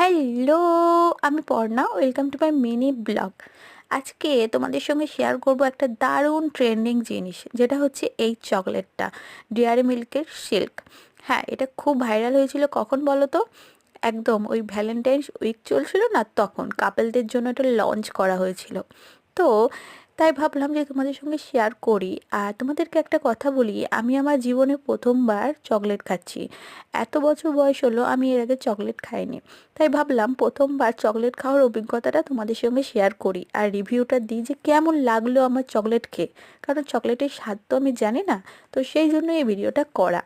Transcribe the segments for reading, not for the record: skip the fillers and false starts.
Hello, আমি Parna. Welcome to my mini blog. আজকে তোমাদের সঙ্গে শেয়ার করব একটা দারুণ ট্রেন্ডিং জিনিস, যেটা হচ্ছে এই চকলেটটা, ডেয়ারি মিল্কের সিল্ক। হ্যাঁ, এটা খুব ভাইরাল হয়েছিল কখন বলো তো? একদম ওই ভ্যালেন্টাইন্স উইক চলছিল না, তখন কাপেলদের জন্য এটা লঞ্চ করা হয়েছিল। তো তাই ভাবলাম যে তোমাদের সঙ্গে শেয়ার করি। আর তোমাদেরকে একটা কথা বলি, আমি আমার জীবনে প্রথমবার চকলেট খাচ্ছি। এত বছর বয়স হলো, আমি এর আগে চকলেট খাইনি। তাই ভাবলাম প্রথমবার চকলেট খাওয়ার অভিজ্ঞতাটা তোমাদের সঙ্গে শেয়ার করি, আর রিভিউটা দিই যে কেমন লাগলো আমার চকলেট খেয়ে। কারণ চকলেটের স্বাদ তো আমি জানি না, তো সেই জন্য এই ভিডিওটা করা।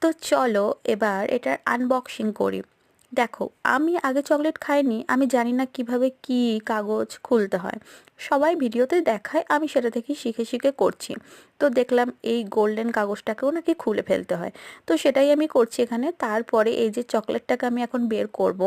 তো চলো এবার এটার আনবক্সিং করি। দেখো, আমি আগে চকলেট খাইনি, আমি জানি না কিভাবে কি কাগজ খুলতে হয়। সবাই ভিডিওতে দেখায়, আমি সেটা থেকে শিখে শিখে করছি। তো দেখলাম এই গোল্ডেন কাগজটাকেও নাকি খুলে ফেলতে হয়। তো সেটাই আমি করছি এখানে। তারপরে এই যে চকলেটটাকে আমি এখন বের করব।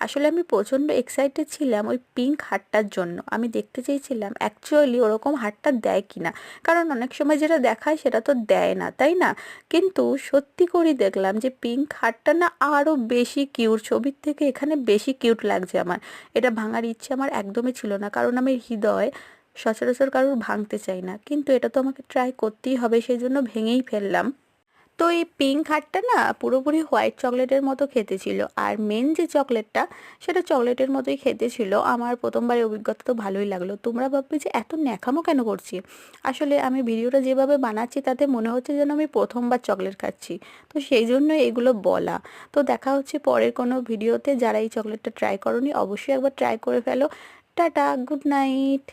আসলে আমি প্রচণ্ড এক্সাইটেড ছিলাম ওই পিঙ্ক হারটার জন্য। আমি দেখতে চেয়েছিলাম অ্যাকচুয়ালি ওরকম হারটা দেয় কিনা, কারণ অনেক সময় যেটা দেখায় সেটা তো দেয় না, তাই না? কিন্তু সত্যি করে দেখলাম যে পিঙ্ক হারটা না আরও বেশি কিউট, ছবির থেকে এখানে বেশি কিউট লাগছে আমার। এটা ভাঙার ইচ্ছে আমার একদমই ছিল না, কারণ আমি হৃদয় সচরাচর কারোর ভাঙতে চাই না, কিন্তু এটা তো আমাকে ট্রাই করতেই হবে, সেই জন্য ভেঙেই ফেললাম। তো এই পিঙ্ক হারটা না পুরোপুরি হোয়াইট চকলেটের মতো খেতে ছিল, আর মেন যে চকলেটটা সেটা চকলেটের মতোই খেতে ছিল। আমার প্রথমবারের অভিজ্ঞতা তো ভালোই লাগলো। তোমরা ভাববে যে এত ন্যাকামো কেন করছি? আসলে আমি ভিডিওটা যেভাবে বানাচ্ছি তাতে মনে হচ্ছে যেন আমি প্রথমবার চকলেট খাচ্ছি, তো সেই জন্য এগুলো বলা। তো দেখা হচ্ছে পরের কোনো ভিডিওতে। যারা এই চকলেটটা ট্রাই করোনি অবশ্যই একবার ট্রাই করে ফেলো। Tata, good night.